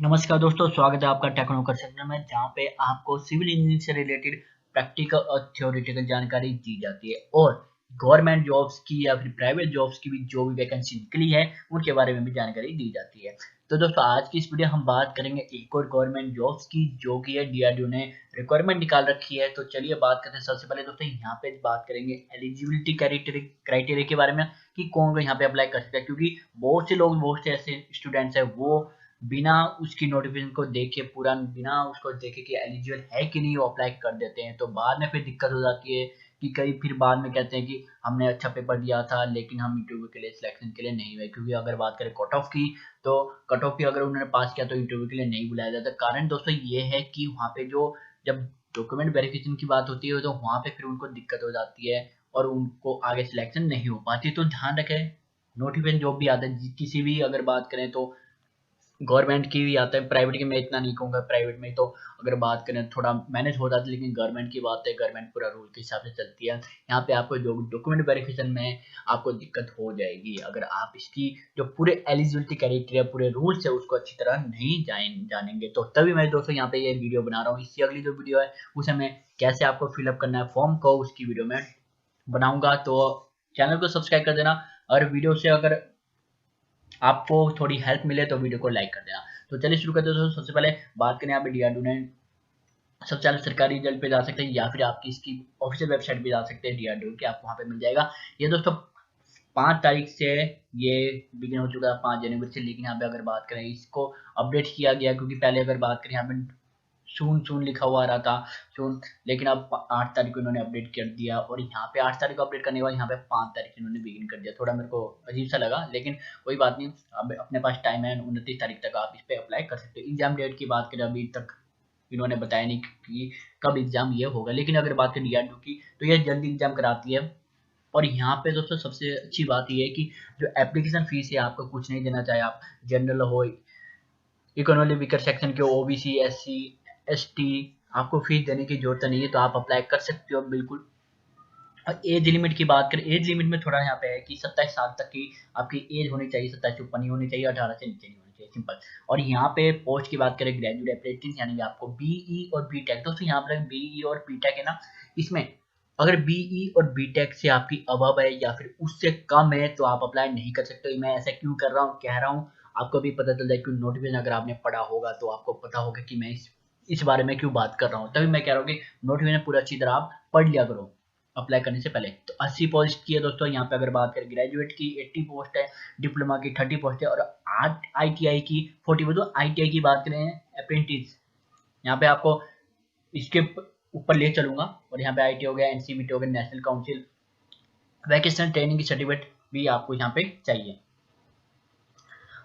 नमस्कार दोस्तों, स्वागत है आपका टेक्नोकर सेक्शन में, जहाँ पे आपको सिविल इंजीनियरिंग से रिलेटेड प्रैक्टिकल और थ्योरेटिकल जानकारी दी जाती है और गवर्नमेंट जॉब्स की या फिर प्राइवेट जॉब्स की भी जो भी वैकेंसी निकली है उनके बारे में भी जानकारी दी जाती है। तो दोस्तों, आज की इस वीडियो हम बात करेंगे एक और गवर्नमेंट जॉब्स की जो कि है डीआरडीओ ने रिक्वायरमेंट निकाल रखी है। तो चलिए बात करते हैं। सबसे पहले दोस्तों यहाँ पे बात करेंगे एलिजिबिलिटी क्राइटेरिया के बारे में कि कौन यहाँ पे अप्लाई कर सकता है, क्योंकि बहुत से ऐसे स्टूडेंट्स है वो बिना उसकी नोटिफिकेशन को देखे पूरा बिना उसको देखे कि एलिजिबल है कि नहीं वो अप्लाई कर देते हैं। तो बाद में फिर दिक्कत हो जाती है कि कई फिर बाद में कहते हैं कि हमने अच्छा पेपर दिया था लेकिन हम इंटरव्यू के लिए सिलेक्शन के लिए नहीं हुए। क्योंकि अगर बात करें कट ऑफ की, तो कट ऑफ की अगर उन्होंने पास किया तो इंटरव्यू के लिए नहीं बुलाया जाता। कारण दोस्तों ये है कि वहाँ पे जो जब डॉक्यूमेंट वेरिफिकेशन की बात होती है तो वहाँ पे फिर उनको दिक्कत हो जाती है और उनको आगे सिलेक्शन नहीं हो पाती। तो ध्यान रखें, नोटिफिकेशन जॉब भी आता है किसी भी, अगर बात करें तो गवर्नमेंट की भी आता है, प्राइवेट की मैं इतना नहीं कहूँगा। प्राइवेट में तो अगर बात करें थोड़ा मैनेज हो जाता है, लेकिन गवर्नमेंट की बात है, गवर्नमेंट पूरा रूल के हिसाब से चलती है। यहाँ पे आपको जो डॉक्यूमेंट वेरिफिकेशन में आपको दिक्कत हो जाएगी अगर आप इसकी जो पूरे एलिजिबिलिटी क्राइटेरिया पूरे रूल्स है उसको अच्छी तरह नहीं जानेंगे। तो तभी मैं दोस्तों यहाँ पे ये वीडियो बना रहा हूँ। इसकी अगली जो वीडियो है उसे मैं कैसे आपको फिलअप करना है फॉर्म को, उसकी वीडियो में बनाऊंगा। तो चैनल को सब्सक्राइब कर देना और वीडियो से अगर आपको थोड़ी हेल्प मिले तो वीडियो को लाइक कर देना। तो चलिए शुरू करते हैं दोस्तों। सबसे पहले बात करें, यहाँ पे डीआरडीओ ने सबसे पहले सरकारी रिजल्ट पे जा सकते हैं या फिर आपकी इसकी ऑफिशियल वेबसाइट पे जा सकते हैं डीआरडीओ की, आपको वहाँ पे मिल जाएगा। ये दोस्तों 5 तारीख से ये बिगिन हो चुका है, 5 जनवरी से। लेकिन यहाँ पे अगर बात करें इसको अपडेट किया गया, क्योंकि पहले अगर बात करें यहाँ पे सून सून लिखा हुआ आ रहा था सून, लेकिन अब 8 तारीख को इन्होंने अपडेट कर दिया और यहाँ पे 8 तारीख को अपडेट करने के बाद यहाँ पे 5 तारीख इन्होंने बिगिन कर दिया। थोड़ा मेरे को अजीब सा लगा, लेकिन कोई बात नहीं। अब अपने पास टाइम है, 29 तारीख तक आप इस पर अप्लाई कर सकते हो। एग्जाम डेट की बात करें अभी तक इन्होंने बताया नहीं कि कब एग्जाम ये होगा, लेकिन अगर बात करें डीआरडीओ की तो ये जल्दी एग्जाम कराती है। और यहाँ पे दोस्तों सबसे अच्छी बात ये है कि जो एप्लीकेशन फीस है आपको कुछ नहीं देना, चाहे आप जनरल हो, इकोनॉमिक वीकर सेक्शन के, ओबीसी, एससी, एसटी, आपको फीस देने की जरूरत नहीं है। तो आप अप्लाई कर सकते हो बिल्कुल। और एज लिमिट की बात करें, एज लिमिट में थोड़ा यहाँ पे है कि 27 साल तक की आपकी एज होनी चाहिए, 27 से ऊपर नहीं होनी चाहिए, 18 से नीचे नहीं होनी चाहिए, सिंपल। और यहाँ पे पोस्ट की बात करें ग्रेजुएट अप्रेंटिस, यानी कि आपको बीई और बीटेक, दोस्तों यहाँ पर बीई और बीटेक है ना, इसमें अगर बीई और बीटेक से आपकी अबव है या फिर उससे कम है तो आप अप्लाई नहीं कर सकते। मैं ऐसा क्यों कर रहा हूँ, कह रहा हूँ, आपको भी पता चल जाए कि नोटिफिकेशन अगर आपने पढ़ा होगा तो आपको पता होगा कि मैं इस बारे में क्यों बात कर रहा हूँ। तभी मैं कह रहा हूँ कि नोटिफिकेशन पूरा अच्छी तरह आप पढ़ लिया करो अप्लाई करने से पहले। तो 80 पोस्ट की है दोस्तों। यहाँ पे अगर बात करें ग्रेजुएट की 80 पोस्ट है, डिप्लोमा की 30 पोस्ट है और आईटीआई की 40। तो आईटीआई की बात करें अप्रेंटिस, यहाँ पे आपको इसके ऊपर ले चलूंगा। और यहाँ पे आईटी हो गया, एनसीबीटी हो गया, नेशनल काउंसिल वैकेशनल ट्रेनिंग की सर्टिफिकेट भी आपको यहाँ पे चाहिए।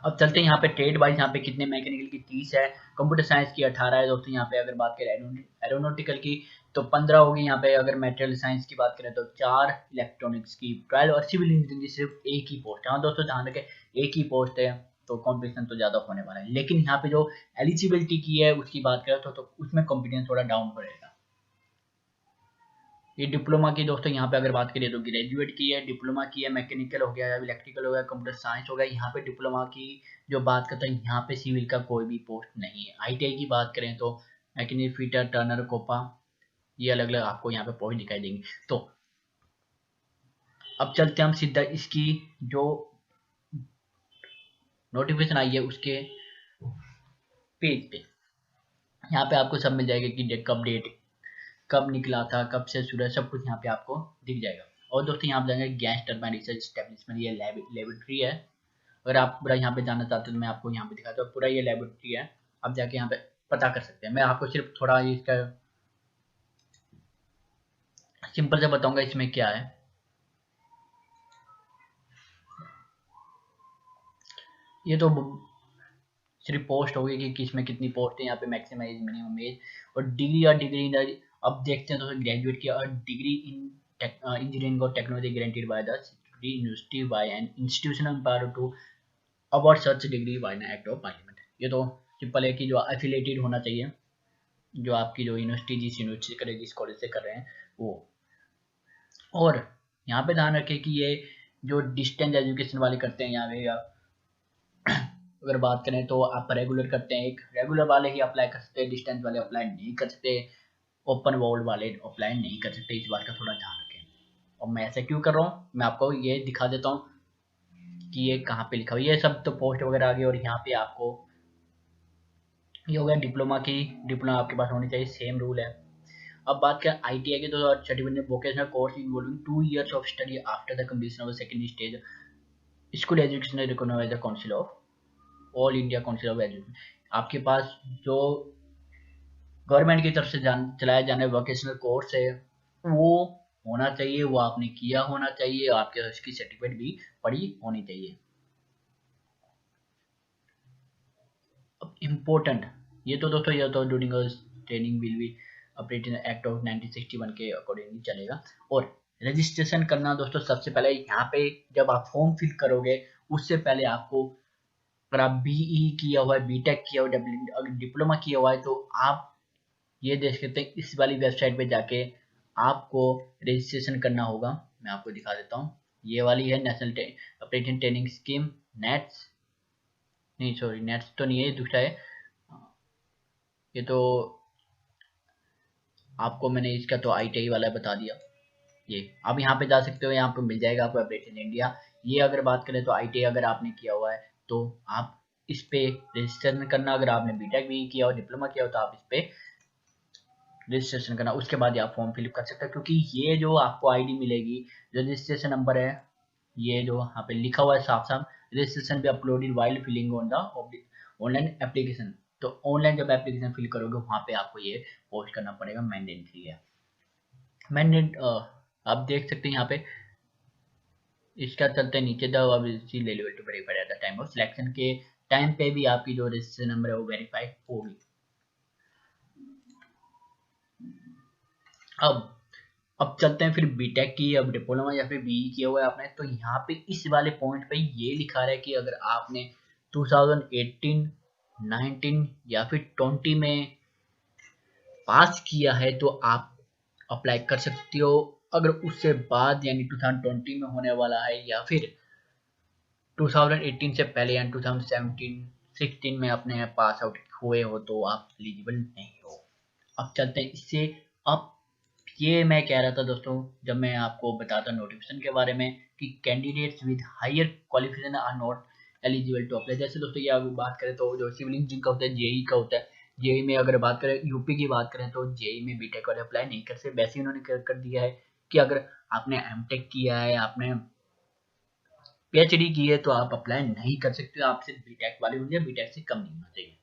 अब चलते हैं यहाँ पे ट्रेड वाइज, यहाँ पे कितने, मैकेनिकल की 30 है, कंप्यूटर साइंस की 18 है दोस्तों। यहाँ पे अगर बात करें एरोनॉटिकल की तो 15 होगी। यहाँ पे अगर मेटेरियल साइंस की बात करें तो 4, इलेक्ट्रॉनिक्स की 12 और सिविल इंजीनियरिंग की सिर्फ एक ही पोस्ट है। हाँ दोस्तों ध्यान रखें, एक ही पोस्ट है तो कॉम्पिटिशन तो ज्यादा होने वाला है। लेकिन यहाँ पे जो एलिजिबिलिटी की है उसकी बात करें तो उसमें कॉम्पिटिशन थोड़ा डाउन पड़ेगा। ये डिप्लोमा की दोस्तों यहाँ पे अगर बात करिए तो ग्रेजुएट की है, डिप्लोमा की है, मैकेनिकल हो गया, इलेक्ट्रिकल हो गया, कंप्यूटर साइंस हो गया। यहाँ पे डिप्लोमा की जो बात करते हैं, यहाँ पे सिविल का कोई भी पोस्ट नहीं है। आईटीआई की बात करें तो मैकेनिक फिटर, टर्नर, कोपा, ये अलग अलग आपको यहाँ पे पोस्ट दिखाई देंगे। तो अब चलते हैं हम सीधा इसकी जो नोटिफिकेशन आई है उसके पेज पे। यहाँ पे आपको सब मिल जाएगा कि कब डेट, कब निकला था, कब से शुरू है, सब कुछ यहाँ पे आपको दिख जाएगा। और दोस्तों यहाँ पे जाएंगे गैस टर्बाइन रिसर्च स्टैब्लिशमेंट, ये लेबोरेटरी है। अगर आप पूरा यहाँ पे जानना चाहते हो तो मैं आपको यहाँ पे दिखाता हूँ। पूरा ये लेबोरेटरी है, आप जाके यहाँ पे पता कर सकते हैं। मैं आपको सिर्फ थोड़ा इसका सिंपल से बताऊंगा इसमें क्या है। ये तो सिर्फ पोस्ट होगी कि किसमें कितनी पोस्ट है। यहाँ पे मैक्सिमम एज, मिनिमम एज और डिग्री या डिग्री इन। अब देखते हैं तो ग्रेजुएट की और डिग्री इन इंजीनियरिंग और technology guaranteed by the university by an institutional power to award such degree by an act of parliament. ये तो सिंपल है कि जो एफिलेटेड होना चाहिए, जो आपकी जो यूनिवर्सिटी जिस यूनिवर्सिटी करे, जिस कॉलेज से कर रहे हैं वो। और यहाँ पे ध्यान रखें कि ये जो डिस्टेंस एजुकेशन वाले करते हैं यहाँ पे, अगर बात करें तो आप रेगुलर करते हैं, एक रेगुलर वाले ही अप्लाई कर सकते हैं, डिस्टेंस वाले अप्लाई नहीं कर सकते, ओपन वर्ल्ड वाले अप्लाई नहीं कर सकते। इस बात का थोड़ा ध्यान रखें। और मैं ऐसा क्यों कर रहा हूँ, मैं आपको ये दिखा देता हूँ कि ये कहाँ पे लिखा हुआ। ये सब तो पोस्ट वगैरह आ गई, और यहाँ पे आपको ये हो गया डिप्लोमा की, डिप्लोमा आपके पास होनी चाहिए, सेम रूल है। अब बात करें आईटीआई की, तो certificate vocational course involving 2 years of study after the completion of second stage school education recognised by the council of all India council of education. आपके पास जो गवर्नमेंट की तरफ से चलाया जाने वोकेशनल कोर्स है वो होना चाहिए, वो आपने किया होना चाहिए, आपके उसकी सर्टिफिकेट भी पड़ी होनी चाहिए। अब इम्पोर्टेंट, ये तो दोस्तों ये तो during training will be operating act of 1961 के अकॉर्डिंगली चलेगा। और रजिस्ट्रेशन करना दोस्तों, सबसे पहले यहाँ पे जब आप फॉर्म फिल करोगे उससे पहले आपको, अगर आप बीई किया हुआ है, बीटेक किया हुआ है, अगर डिप्लोमा किया हुआ है, तो आप ये देख सकते हैं इस वाली वेबसाइट पे जाके आपको रजिस्ट्रेशन करना होगा। मैं आपको दिखा देता हूँ, ये वाली है national operating training scheme, nets नहीं, सॉरी नेट्स तो नहीं है, दूसरा है ये तो। आपको मैंने इसका तो आईटीआई वाला बता दिया। ये आप यहाँ पे जा सकते हो, यहाँ पे मिल जाएगा आपको ऑपरेटिंग इंडिया। ये अगर बात करें तो आईटीआई अगर आपने किया हुआ है तो आप इस पे रजिस्ट्रेशन करना, अगर आपने बीटेक भी किया हो, डिप्लोमा किया हो, तो आप इस पे रजिस्ट्रेशन करना, उसके बाद आप फॉर्म फिलअप कर सकते हैं। क्योंकि ये जो आपको आईडी मिलेगी, रजिस्ट्रेशन नंबर है, ये जो यहाँ पे लिखा हुआ है साफ साफ, रजिस्ट्रेशन पे uploaded while filling on the online application. तो ऑनलाइन जब एप्लीकेशन फिल करोगे वहाँ पे आपको ये पोस्ट करना पड़ेगा, मैंडेटरी है। मैंडेट आप देख सकते हैं यहाँ पे, इसका चलते नीचे the level to verified at the time of selection के टाइम पे भी आपकी जो रजिस्ट्रेशन नंबर है वो वेरीफाई होगी। अब चलते हैं फिर बीटेक की, अब डिप्लोमा या फिर बीई किया हुआ है आपने, तो यहाँ पे इस वाले पॉइंट पे ये लिखा है कि अगर आपने 2018, 19 या फिर 20 में पास किया है तो आप अप्लाई कर सकते हो। अगर उससे बाद यानी 2020 में होने वाला है या फिर 2018 से पहले यानी 2017, 16 में अपने पास आउट हुए हो तो आप एलिजिबल नहीं हो। अब चलते हैं इससे। अब ये मैं कह रहा था दोस्तों, जब मैं आपको बताता नोटिफिकेशन के बारे में कि candidates with higher qualification are not eligible to apply. जैसे दोस्तों ये अगर बात करें तो जो सिविल इंजीनियरिंग का होता है, जेई का होता है, जेई में अगर बात करें यूपी की बात करें तो जेई में बीटेक वाले अप्लाई नहीं कर सकते। वैसे उन्होंने कर दिया है कि अगर आपने एमटेक किया है, आपने पीएचडी की है, तो आप अप्लाई नहीं कर सकते, आप सिर्फ बीटेक वाले होंगे, बीटेक से कम नहीं होना चाहिए।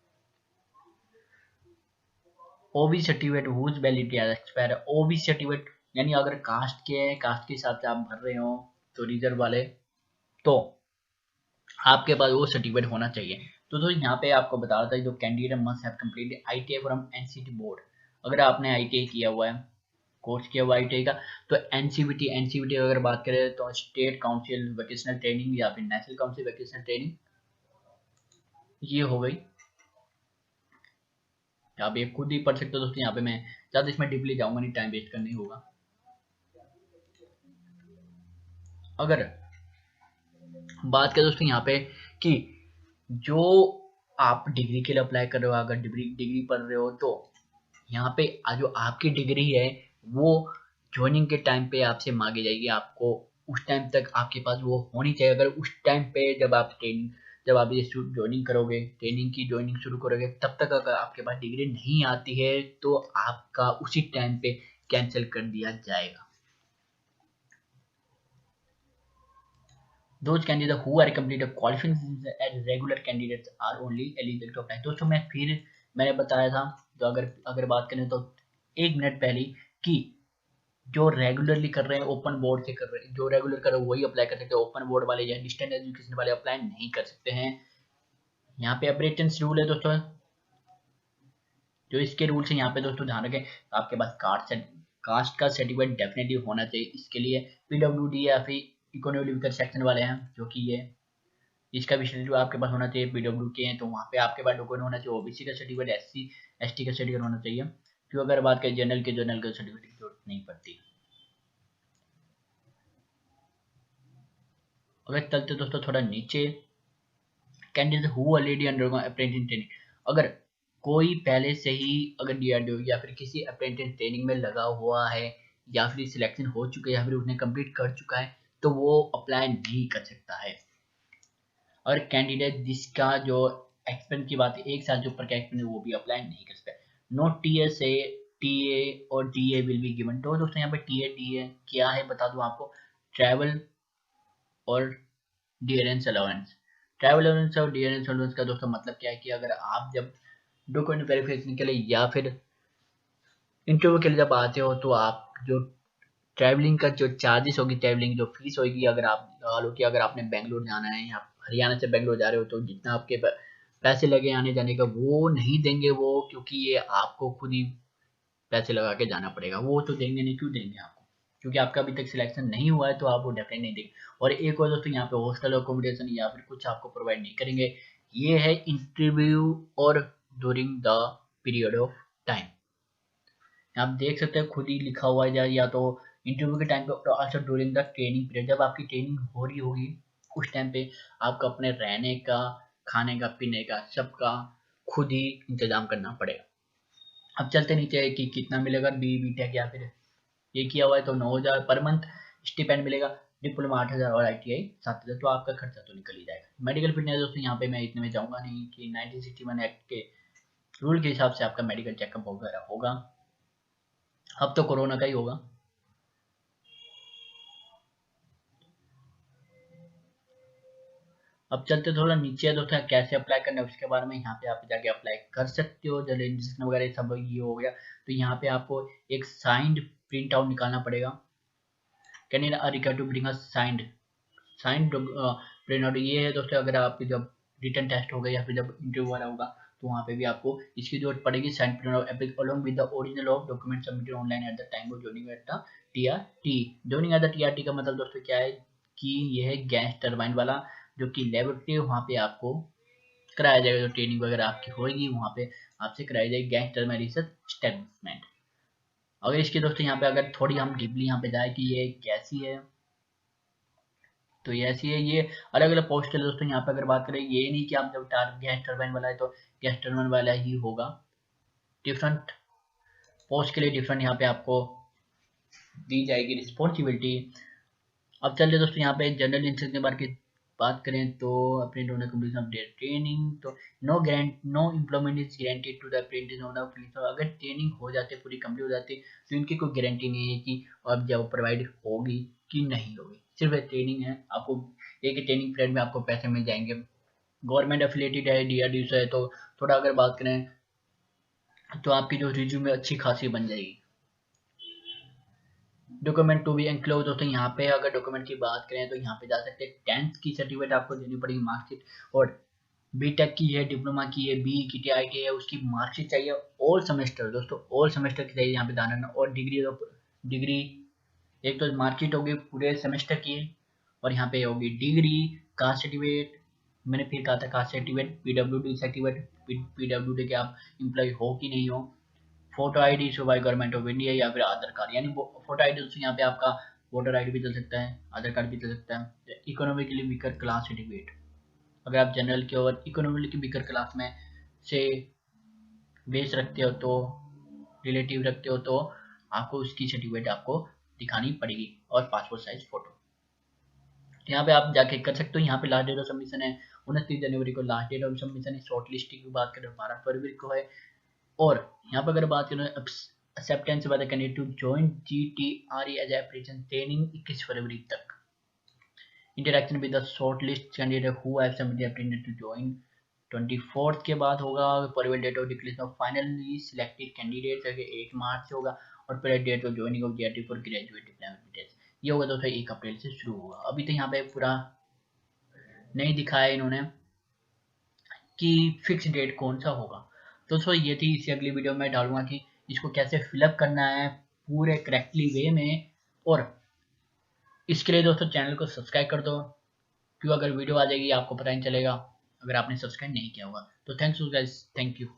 OB certificate whose validity has expire, OB certificate यानी अगर कास्ट के हैं, कास्ट के हिसाब से आप भर रहे हो तो रिजर्व वाले, तो आपके पास वो सर्टिफिकेट होना चाहिए। तो दोस्तों यहाँ पे आपको बता रहा था, जो candidate must have completed ITI from NCT board. अगर आपने आईटीआई किया हुआ है, कोर्स किया हुआ आईटीआई का, तो एनसीवीटी अगर बात करें तो स्टेट काउंसिल वोकेशनल ट्रेनिंग या फिर नेशनल काउंसिल वोकेशनल ट्रेनिंग, ये हो गई। आप ये खुद ही पढ़ सकते हो दोस्तों, यहाँ पे मैं ज़्यादा इसमें डीपली जाऊंगा नहीं, टाइम वेस्ट करने होगा। अगर बात करें दोस्तों यहाँ पे कि जो आप डिग्री के लिए अप्लाई कर रहे हो, अगर डिग्री पढ़ रहे हो, तो यहाँ पे जो आपकी डिग्री है वो ज्वाइनिंग के टाइम पे आपसे मांगी जाएगी। आपको उस टाइम तक आपके पास वो होनी चाहिए। अगर उस टाइम पे जब आप ये ज्वाइनिंग करोगे, ट्रेनिंग की ज्वाइनिंग शुरू करोगे, तब तक अगर आपके पास डिग्री नहीं आती है तो आपका उसी टाइम पे कैंसिल कर दिया जाएगा। Those candidates who are completed qualifications as regular candidates are only eligible to apply। दोस्तों मैंने बताया था, जो अगर बात करें तो 1 मिनट पहले, कि जो रेगुलरली कर रहे हैं, ओपन बोर्ड से कर रहे हैं, जो रेगुलर कर रहे हैं वही अप्लाई कर सकते हैं, ओपन बोर्ड वाले या डिस्टेंस एजुकेशन वाले अप्लाई नहीं कर सकते हैं। यहाँ पे अपरेटेंस रूल है दोस्तों, जो इसके रूल्स हैं यहाँ पे दोस्तों ध्यान रखें। तो आपके पास कास्ट का सर्टिफिकेट डेफिनेटली होना चाहिए। इसके लिए पीडब्ल्यूडी या फिर इकोनॉमिक सेक्शन वाले हैं, जो कि ये इसका भी सर्टिफिकेट आपके पास होना चाहिए। पीडब्ल्यू के हैं तो वहाँ पे आपके पास डॉक्यूमेंट होना चाहिए, ओबीसी का सर्टिफिकेट, एससी एसटी का सर्टिफिकेट होना चाहिए। क्यों अगर बात करें जनरल का सर्टिफिकेट की जरूरत नहीं पड़ती। अगर चलते दोस्तों थोड़ा नीचे, candidate who already undergone apprentice training, अगर कोई पहले से ही अगर डीआरडीओ या फिर किसी अप्रेंटिस ट्रेनिंग में लगा हुआ है या फिर सिलेक्शन हो चुका है या फिर उसने कंप्लीट कर चुका है तो वो अप्लाई नहीं कर सकता है। और कैंडिडेट जिसका जो एक्सपीरियंस की बात है 1 साल से ऊपर का एक्सपीरियंस वो भी अप्लाई नहीं कर सकता। नो टीएसए टीए और डीए विल बी गिवन। तो दोस्तों यहाँ पे टीए डीए क्या है बता दूं आपको, ट्रैवल और डियरेंस अलाउंस। ट्रैवल अलाउंस और डियरेंस अलाउंस का दोस्तों मतलब क्या है कि अगर आप जब डॉक्यूमेंट वेरिफिकेशन के लिए या फिर इंटरव्यू के लिए जब आते हो तो आप जो ट्रैवलिंग का जो चार्जेस होगी, ट्रैवलिंग जो फीस होगी, अगर आप लगा लो कि अगर आपने बेंगलोर जाना है या हरियाणा से बेंगलोर जा रहे हो तो जितना आपके पैसे लगे आने जाने का वो नहीं देंगे वो, क्योंकि ये आपको खुद ही पैसे लगा के जाना पड़ेगा। वो तो देंगे नहीं, क्यों देंगे आपको, क्योंकि आपका अभी तक सिलेक्शन नहीं हुआ है तो आप वो डेफिनेटली नहीं देंगे। और एक और दोस्तों यहाँ पे हॉस्टल अकोमोडेशन या फिर कुछ आपको प्रोवाइड नहीं करेंगे। ये है इंटरव्यू और during the period of time. आप देख सकते हैं खुद ही लिखा हुआ है या तो इंटरव्यू के टाइम पे और also during the training period, जब आपकी ट्रेनिंग हो रही होगी उस टाइम पे आपको अपने रहने का, खाने का, पीने का सबका खुद ही इंतजाम करना पड़ेगा। अब चलते नीचे कि कितना मिलेगा, बी टेक या फिर ये किया हुआ है तो 9,000 पर मंथ स्टिपेंड मिलेगा, डिप्लोमा 8,000 और ITI 7,000। तो आपका खर्चा तो निकल ही जाएगा। मेडिकल फिटनेस दोस्तों यहाँ पे मैं इतने में जाऊंगा नहीं कि 1961 एक्ट के रूल के हिसाब से आपका मेडिकल चेकअप वगैरह होगा। अब तो कोरोना का ही होगा। अब चलते थोड़ा नीचे दोस्तों कैसे अप्लाई करना है उसके बारे में। यहाँ पे आप जाके अप्लाई कर सकते हो, जब रजिस्ट्रेशन वगैरह सब ये हो गया तो यहाँ पे आपको एक साइंड प्रिंट आउट निकालना पड़ेगा। Can you require to bring a signed print out. ये है दोस्तों अगर आप जब रिटन टेस्ट होगा या फिर जब इंटरव्यू वाला होगा तो वहाँ पे भी आपको इसकी जरूरत पड़ेगी, signed print out epic along with the original of document submitted online at the time of joining at the TRT. Joining at the TRT का मतलब दोस्तों क्या है कि ये है गैस टरबाइन वाला जो कि लेबोरेटरी है, वहाँ पे आपको कराया जाएगा। जो ट्रेनिंग वगैरह आपकी होगी वहाँ पे आपसे कराई जाएगी गैस टरबाइन रिसर्च एस्टेब्लिशमेंट। अगर इसके दोस्तों यहाँ पे अगर थोड़ी हम डीपली यहाँ पे जाए कि ये कैसी है तो ये ऐसी है। ये अलग अलग पोस्ट है दोस्तों। यहाँ पे अगर बात करें ये नहीं कि आप जब गैस टरबाइन वाला है तो गैस टरबाइन वाला ही होगा, डिफरेंट पोस्ट के लिए डिफरेंट यहाँ पे आपको दी जाएगी रिस्पॉन्सिबिलिटी। अब चलिए दोस्तों यहाँ पे जनरल इंस्ट्रक्शन के बारे की बात करें तो apprentice on completion of their training तो no employment is guaranteed to the apprentice on the. अगर ट्रेनिंग हो जाती पूरी कंप्लीट हो जाती तो इनकी कोई गारंटी नहीं है कि अब जब प्रोवाइड होगी कि नहीं होगी। सिर्फ ट्रेनिंग है, आपको एक ट्रेनिंग पीरियड में आपको पैसे मिल जाएंगे। गवर्नमेंट एफिलेटेड है, डीआरडीओ से है तो थोड़ा अगर बात करें तो आपकी जो रिज्यूमे अच्छी खासी बन जाएगी। डॉक्यूमेंट टू बी एनक्लोज दोस्तों यहाँ पे अगर डॉक्यूमेंट की बात करें तो यहाँ पे जा सकते हैं 10th की सर्टिफिकेट आपको देनी पड़ेगी, मार्कशीट। और बीटेक की है, डिप्लोमा की है, बी की टी आई की है, उसकी मार्कशीट चाहिए। ऑल सेमेस्टर दोस्तों, ऑल सेमेस्टर की चाहिए यहाँ पे ध्यान रखना। और डिग्री एक तो मार्कशीट होगी पूरे सेमेस्टर की और यहाँ पे होगी डिग्री, कास्ट सर्टिफिकेट, मैंने फिर कहा था caste certificate, PWD certificate, PWD के आप इम्प्लॉय हो कि नहीं हो, photo ID issue by government of India या फिर आधार कार्ड। यानी फोटो आईडी दोस्तों यहाँ पे आपका वोटर आईडी भी चल सकता है, आधार कार्ड भी चल सकता है। इकोनॉमिकली वीकर क्लास सर्टिफिकेट, अगर आप जनरल के और इकोनॉमिकली वीकर क्लास में से बेस रखते हो तो रिलेटिव रखते हो तो आपको उसकी सर्टिफिकेट आपको दिखानी पड़ेगी और पासपोर्ट साइज फोटो। यहाँ पे आप जाके कर सकते हो। यहाँ पे लास्ट डेट ऑफ सबमिशन है 29 जनवरी को लास्ट डेट ऑफ सबमिशन है। शॉर्ट लिस्टिंग की बात करें 12 फरवरी को है। और यहाँ पर अगर बात करें acceptance by the candidate to join GTRE as application training 21 फरवरी तक। Interaction with the short list candidate who have submitted application to join 24th के बाद होगा। Possible date of declaration of finally selected candidate 8 मार्च से होगा। और पहले date of joining of GRT for graduate diploma details ये होगा दोस्तों 1 अप्रैल से शुरू होगा। अभी तो यहाँ पे पूरा नहीं दिखाया इन्होंने कि फिक्स डेट कौन सा होगा। तो दोस्तों ये थी, इसी अगली वीडियो में डालूंगा कि इसको कैसे फिलअप करना है पूरे करेक्टली वे में। और इसके लिए दोस्तों चैनल को सब्सक्राइब कर दो, क्यों अगर वीडियो आ जाएगी आपको पता नहीं चलेगा अगर आपने सब्सक्राइब नहीं किया होगा। तो थैंक्स गाइस, थैंक यू।